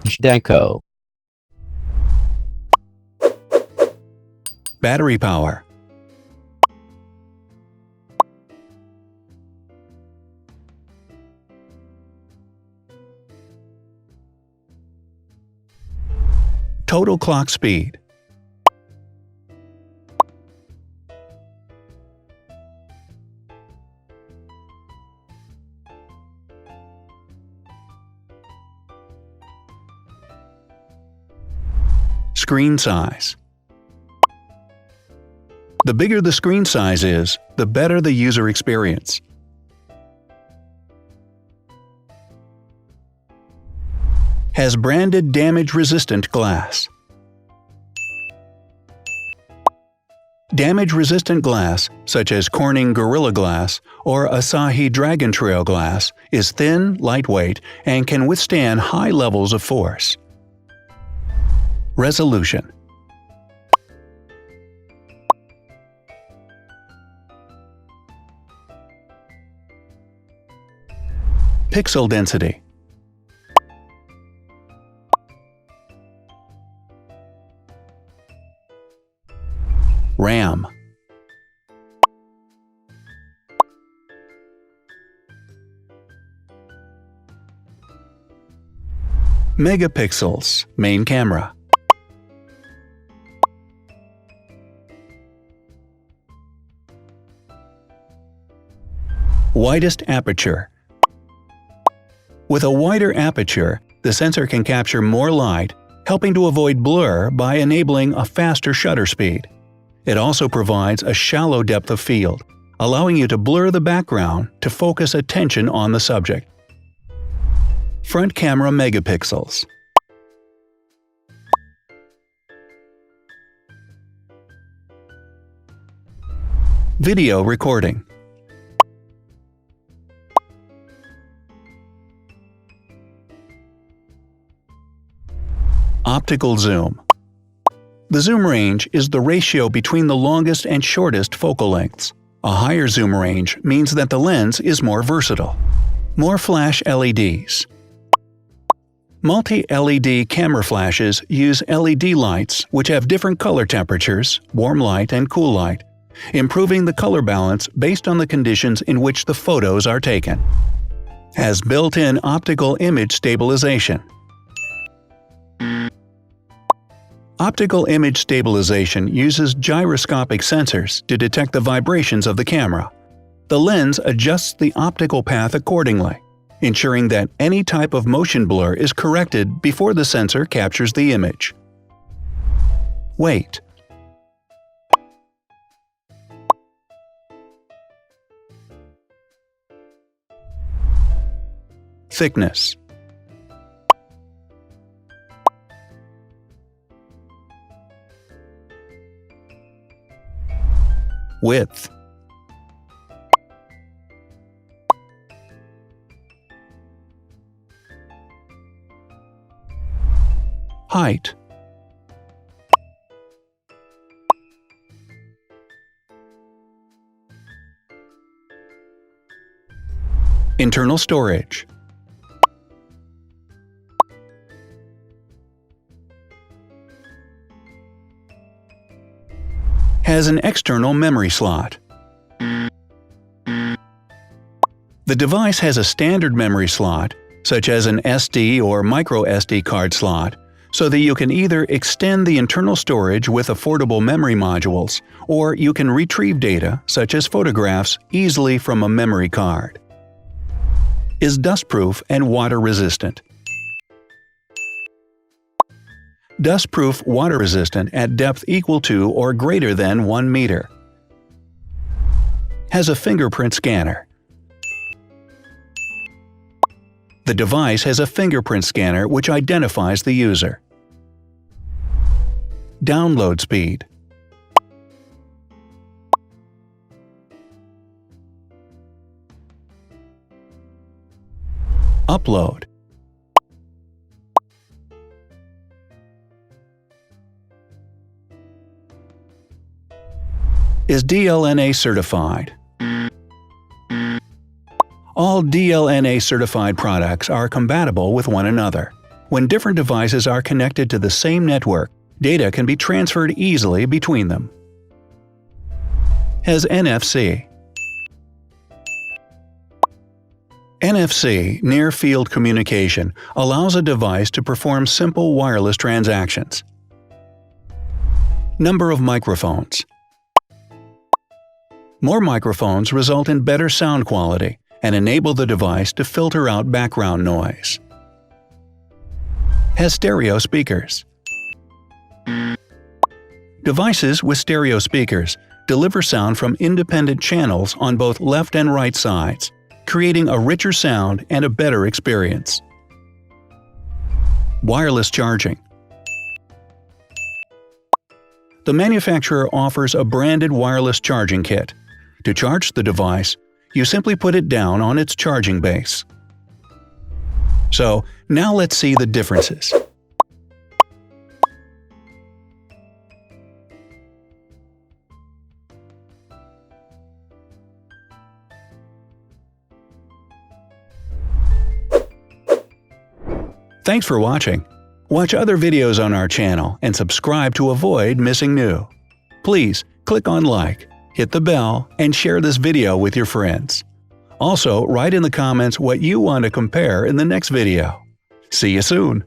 Zhdanko. Battery power. Total clock speed. Screen size. The bigger the screen size is, the better the user experience. Has branded damage-resistant glass. Damage-resistant glass, such as Corning Gorilla Glass or Asahi Dragon Trail glass, is thin, lightweight, and can withstand high levels of force. Resolution. Pixel density. RAM. Megapixels, main camera. Widest aperture. With a wider aperture, the sensor can capture more light, helping to avoid blur by enabling a faster shutter speed. It also provides a shallow depth of field, allowing you to blur the background to focus attention on the subject. Front camera megapixels. Video recording. Optical zoom. The zoom range is the ratio between the longest and shortest focal lengths. A higher zoom range means that the lens is more versatile. More flash LEDs. Multi-LED camera flashes use LED lights which have different color temperatures, warm light and cool light, improving the color balance based on the conditions in which the photos are taken. Has built-in optical image stabilization. Optical image stabilization uses gyroscopic sensors to detect the vibrations of the camera. The lens adjusts the optical path accordingly, ensuring that any type of motion blur is corrected before the sensor captures the image. Weight. Thickness. Width. Height. Internal storage. Has an external memory slot. The device has a standard memory slot, such as an SD or micro SD card slot, so that you can either extend the internal storage with affordable memory modules, or you can retrieve data, such as photographs, easily from a memory card. Is dustproof and water-resistant. Dustproof water-resistant at depth equal to or greater than 1 meter. Has a fingerprint scanner. The device has a fingerprint scanner which identifies the user. Download speed. Upload. Is DLNA certified. All DLNA certified products are compatible with one another. When different devices are connected to the same network, data can be transferred easily between them. Has NFC. NFC, Near Field Communication, allows a device to perform simple wireless transactions. Number of microphones. More microphones result in better sound quality and enable the device to filter out background noise. Has stereo speakers. Devices with stereo speakers deliver sound from independent channels on both left and right sides, creating a richer sound and a better experience. Wireless charging. The manufacturer offers a branded wireless charging kit. To charge the device, you simply put it down on its charging base. So, now let's see the differences. Thanks for watching. Watch other videos on our channel and subscribe to avoid missing new. Please click on like, hit the bell, and share this video with your friends. Also, write in the comments what you want to compare in the next video. See you soon!